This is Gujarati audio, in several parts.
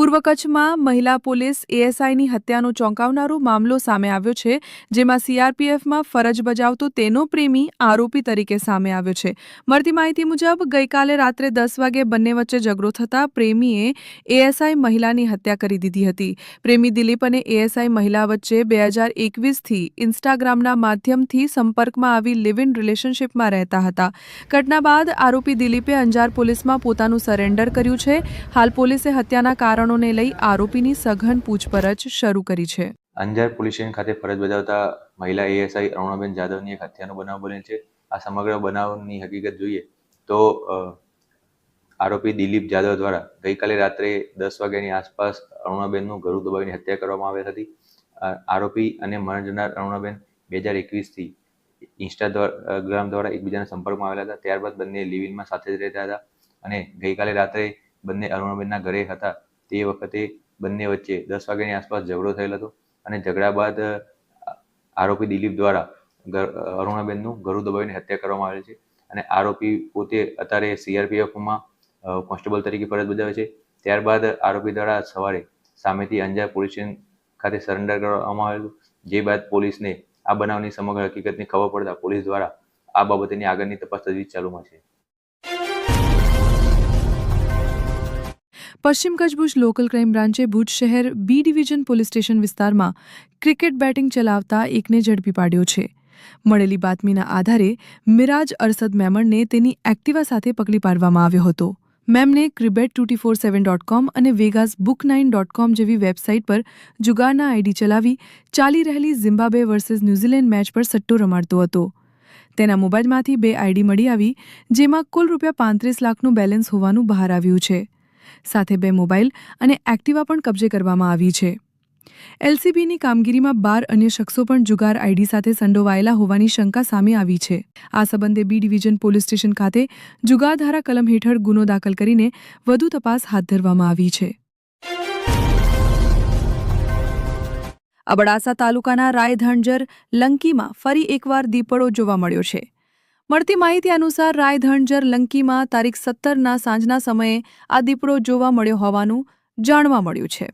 પૂર્વ કચ્છમાં મહિલા પોલીસ એએસઆઈની હત્યાનો ચોંકાવનારો મામલો સામે આવ્યો છે, જેમાં સીઆરપીએફમાં ફરજ બજાવતો તેનો પ્રેમી આરોપી તરીકે સામે આવ્યો છે. મળતી માહિતી મુજબ ગઈકાલે રાત્રે 10 વાગે બંને વચ્ચે ઝઘડો થતાં પ્રેમીએ એએસઆઈ મહિલાની હત્યા કરી દીધી હતી. પ્રેમી દિલીપ અને એએસઆઈ મહિલા વચ્ચે 2021થી ઇન્સ્ટાગ્રામના માધ્યમથી સંપર્કમાં આવી લિવ ઇન રિલેશનશીપમાં રહેતા હતા. ઘટના બાદ આરોપી દિલીપે અંજાર પોલીસમાં પોતાનું સરેન્ડર કર્યું છે. હાલ પોલીસે હત્યાના કારણોને લઈ આરોપીની સઘન પૂછપરછ શરૂ કરી છે. અંજાર પોલીસ સ્ટેશન ખાતે ફરજ બજાવતા મહિલા એએસઆઈ અરુણાબેન જાદવની એક હત્યાનો બનાવ બનેલ છે. આ સમગ્ર બનાવની હકીકત જોઈએ તો આરોપી દિલીપ જાદવ દ્વારા ગઈકાલે રાત્રે 10 વાગ્યાની આસપાસ અરુણાબેનનું ગળું દબાવીને હત્યા કરવામાં આવી હતી. આરોપી અને મરણ જનાર અરુણાબેન 2021થી ઇન્સ્ટાગ્રામ દ્વારા એકબીજાના સંપર્કમાં આવેલા હતા. ત્યારબાદ બંને લિવિનમાં સાથે જ રહેતા હતા અને ગઈકાલે રાત્રે બંને અરુણાબેનના ઘરે હતા. તે વખતે બંને વચ્ચે 10 વાગ્યાની આસપાસ ઝઘડો થયેલ હતો અને ઝઘડા બાદ આરોપી દિલીપ દ્વારા અરુણાબેનનું ગળું દબાવીને હત્યા કરવામાં આવેલ છે અને આરોપી પોતે અત્યારે સીઆરપીએફમાં કોન્સ્ટેબલ તરીકે ફરજ બજાવે છે. ત્યારબાદ આરોપી દ્વારા સવારે સામેથી અંજાર પોલીસ સ્ટેશન ખાતે સરેન્ડર કરવામાં આવેલું, જે બાદ પોલીસને આ બનાવની સમગ્ર હકીકતની ખબર પડતા પોલીસ દ્વારા આ બાબતેની આગળની તપાસ તજવીજ ચાલુમાં છે. પશ્ચિમ કચ્છ ભુજ લોકલ ક્રાઇમ બ્રાન્ચે ભુજ શહેર બી ડિવિઝન પોલીસ સ્ટેશન વિસ્તારમાં ક્રિકેટ બેટિંગ ચલાવતા એકને ઝડપી પાડ્યો છે. મળેલી બાતમીના આધારે મિરાજ અરસદ મેમણને તેની એક્ટિવા સાથે પકડી પાડવામાં આવ્યો હતો. મેમને cribbet247.com અને vegasbook9.com જેવી વેબસાઇટ પર જુગારના આઈડી ચલાવી ચાલી રહેલી ઝિમ્બાબ્વે વર્સિસ ન્યૂઝીલેન્ડ મેચ પર સટ્ટો રમાડતો હતો. તેના મોબાઈલમાંથી 2 આઈડી મળી આવી, જેમાં કુલ ₹35 લાખનું બેલેન્સ હોવાનું બહાર આવ્યું છે. સાથે 2 મોબાઈલ અને એક્ટિવા પણ કબજે કરવામાં આવી છે. એલસીબીની કામગીરીમાં 12 અન્ય શખ્સો પણ જુગાર આઈડી સાથે સંડોવાયેલા હોવાની શંકા સામે આવી છે. આ સંબંધે બી ડિવિઝન પોલીસ સ્ટેશન ખાતે જુગાર ધારા કલમ હેઠળ ગુનો દાખલ કરીને વધુ તપાસ હાથ ધરવામાં આવી છે. અબડાસા તાલુકાના રાયધણજર લંકીમાં ફરી એકવાર દીપડો જોવા મળ્યો છે. મળતી માહિતી અનુસાર રાયધણજર લંકીમાં તારીખ 17ના સાંજના સમયે આ દીપડો જોવા મળ્યો હોવાનું જાણવા મળ્યું છે.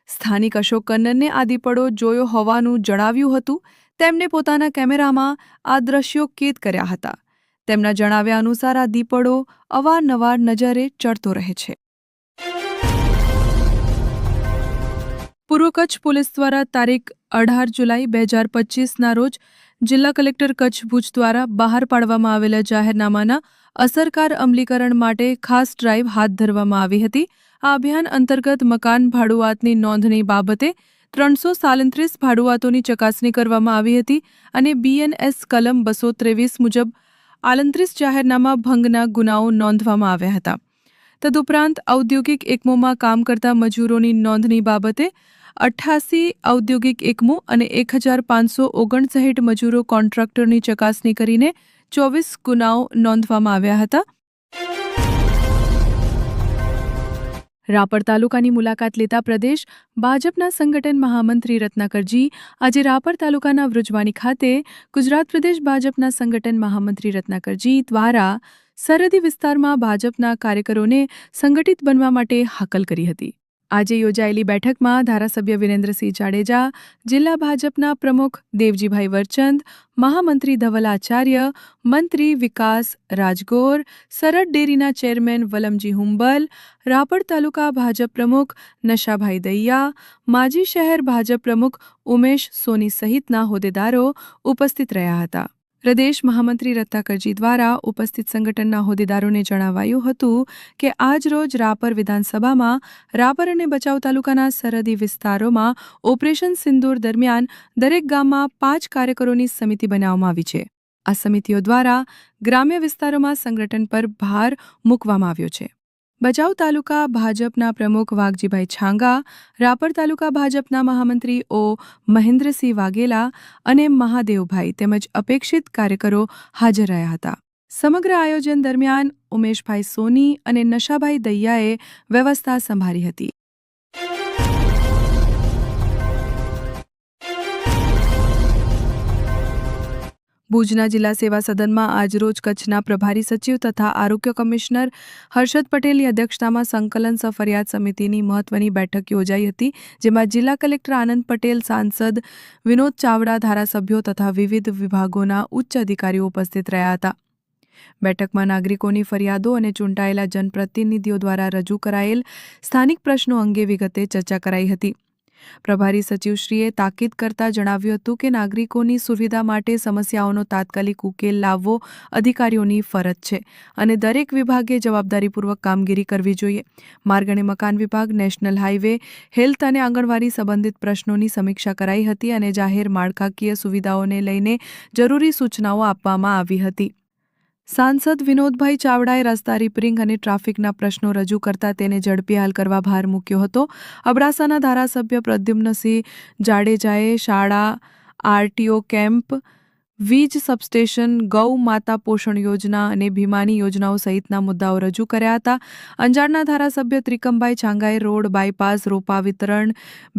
સ્થાનિક અશોક કન્નરને આ દીપડો જોયો હોવાનું જણાવ્યું હતું. તેમને પોતાના કેમેરામાં આ દ્રશ્યો કેદ કર્યા હતા. તેમના જણાવ્યા અનુસાર આ દીપડો અવારનવાર નજરે ચડતો રહે છે. પૂર્વ કચ્છ પોલીસ દ્વારા તારીખ 18 જુલાઈ 2025ના રોજ જિલ્લા કલેક્ટર કચ્છ ભુજ દ્વારા બહાર પાડવામાં આવેલા જાહેરનામાના અસરકાર અમલીકરણ માટે ખાસ ડ્રાઇવ હાથ ધરવામાં આવી હતી. આ અભિયાન અંતર્ગત મકાન ભાડુઆતની નોંધણી બાબતે 337 ભાડુઆતોની ચકાસણી કરવામાં આવી હતી અને બીએનએસ કલમ 223 મુજબ 38 જાહેરનામા ભંગના ગુનાઓ નોંધવામાં આવ્યા હતા. તદુપરાંત ઔદ્યોગિક એકમોમાં કામ કરતા મજૂરોની નોંધણી બાબતે 88 ઔદ્યોગિક એકમો અને 1559 મજૂરો કોન્ટ્રાક્ટરની ચકાસણી કરીને 24 ગુનાઓ નોંધવામાં આવ્યા હતા. રાપર તાલુકાની મુલાકાત લેતા પ્રદેશ ભાજપના સંગઠન મહામંત્રી રત્નાકરજી આજે રાપર તાલુકાના વૃજવાની ખાતે ગુજરાત પ્રદેશ ભાજપના સંગઠન મહામંત્રી રત્નાકરજી દ્વારા સરહદી વિસ્તારમાં ભાજપના કાર્યકરોને સંગઠિત બનવા માટે હાકલ કરી હતી. આજે યોજાયેલી બેઠકમાં ધારાસભ્ય વિરેન્દ્રસિંહ જાડેજા, જિલ્લા ભાજપના પ્રમુખ દેવજીભાઈ વરચંદ, મહામંત્રી ધવલ આચાર્ય, મંત્રી વિકાસ રાજગોર, સરહદ ડેરીના ચેરમેન વલમજી હુંબલ, રાપર તાલુકા ભાજપ પ્રમુખ નશાભાઈ દૈયા, માજી શહેર ભાજપ પ્રમુખ ઉમેશ સોની સહિતના હોદ્દેદારો ઉપસ્થિત રહ્યા હતા. પ્રદેશ મહામંત્રી રત્નાકરજી દ્વારા ઉપસ્થિત સંગઠનના હોદ્દેદારોને જણાવાયું હતું કે આજ રોજ રાપર વિધાનસભામાં રાપર અને ભચાઉ તાલુકાના સરહદી વિસ્તારોમાં ઓપરેશન સિંદૂર દરમિયાન દરેક ગામમાં 5 કાર્યકરોની સમિતિ બનાવવામાં આવી છે. આ સમિતિઓ દ્વારા ગ્રામ્ય વિસ્તારોમાં સંગઠન પર ભાર મૂકવામાં આવ્યો છે. ભચાઉ તાલુકા ભાજપના પ્રમુખ વાઘજીભાઈ છાંગા, રાપર તાલુકા ભાજપના મહામંત્રી ઓ મહેન્દ્રસિંહ વાઘેલા અને મહાદેવભાઈ તેમજ અપેક્ષિત કાર્યકરો હાજર રહ્યા હતા. સમગ્ર આયોજન દરમિયાન ઉમેશભાઈ સોની અને નશાભાઈ દૈયાએ વ્યવસ્થા સંભાળી હતી. ભુજના જિલ્લા સેવા સદનમાં આજરોજ કચ્છના પ્રભારી સચિવ તથા આરોગ્ય કમિશનર હર્ષદ પટેલની અધ્યક્ષતામાં સંકલન ફરિયાદ સમિતિની મહત્વની બેઠક યોજાઈ હતી, જેમાં જિલ્લા કલેક્ટર આનંદ પટેલ, સાંસદ વિનોદ ચાવડા, ધારાસભ્યો તથા વિવિધ વિભાગોના ઉચ્ચ અધિકારીઓ ઉપસ્થિત રહ્યા હતા. બેઠકમાં નાગરિકોની ફરિયાદો અને ચૂંટાયેલા જનપ્રતિનિધિઓ દ્વારા રજૂ કરાયેલ સ્થાનિક પ્રશ્નો અંગે વિગતે ચર્ચા કરાઈ હતી. પ્રભારી સચિવશ્રીએ તાકીદ કરતા જણાવ્યું હતું કે નાગરિકોની સુવિધા માટે સમસ્યાઓનો તાત્કાલિક ઉકેલ લાવવો અધિકારીઓની ફરજ છે અને દરેક વિભાગે જવાબદારીપૂર્વક કામગીરી કરવી જોઈએ. માર્ગ અને મકાન વિભાગ, નેશનલ હાઈવે, હેલ્થ અને આંગણવાડી સંબંધિત પ્રશ્નોની સમીક્ષા કરાઈ હતી અને જાહેર માળખાકીય સુવિધાઓને લઈને જરૂરી સૂચનાઓ આપવામાં આવી હતી. સાંસદ વિનોદભાઈ ચાવડાએ રસ્તા રિપેરિંગ અને ટ્રાફિકના પ્રશ્નો રજૂ કરતા તેને ઝડપી હલ કરવા ભાર મૂક્યો હતો. અબડાસાના ધારાસભ્ય પ્રદ્યુમ્નસિંહ જાડેજાએ શાળા, આરટીઓ કેમ્પ, વીજ સબસ્ટેશન, ગૌ માતા પોષણ યોજના અને ભીમાની યોજનાઓ સહિતના મુદ્દાઓ રજૂ કર્યા હતા. અંજારના ધારાસભ્ય ત્રિકમભાઈ છાંગાએ રોડ, બાયપાસ, રોપા વિતરણ,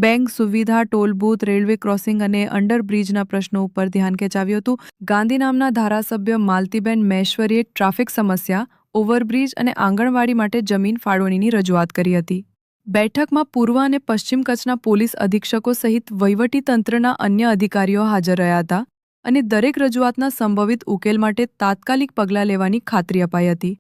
બેંક સુવિધા, ટોલ બૂથ, રેલવે ક્રોસિંગ અને અંડરબ્રિજના પ્રશ્નો ઉપર ધ્યાન ખેંચાવ્યું હતું. ગાંધીનામના ધારાસભ્ય માલતીબેન મહેશ્વરીએ ટ્રાફિક સમસ્યા, ઓવરબ્રિજ અને આંગણવાડી માટે જમીન ફાળવણીની રજૂઆત કરી હતી. બેઠકમાં પૂર્વ અને પશ્ચિમ કચ્છના પોલીસ અધિક્ષકો સહિત વહીવટીતંત્રના અન્ય અધિકારીઓ હાજર રહ્યા હતા અને દરેક રજૂઆતના સંભવિત ઉકેલ માટે તાત્કાલિક પગલાં લેવાની ખાતરી અપાઈ હતી.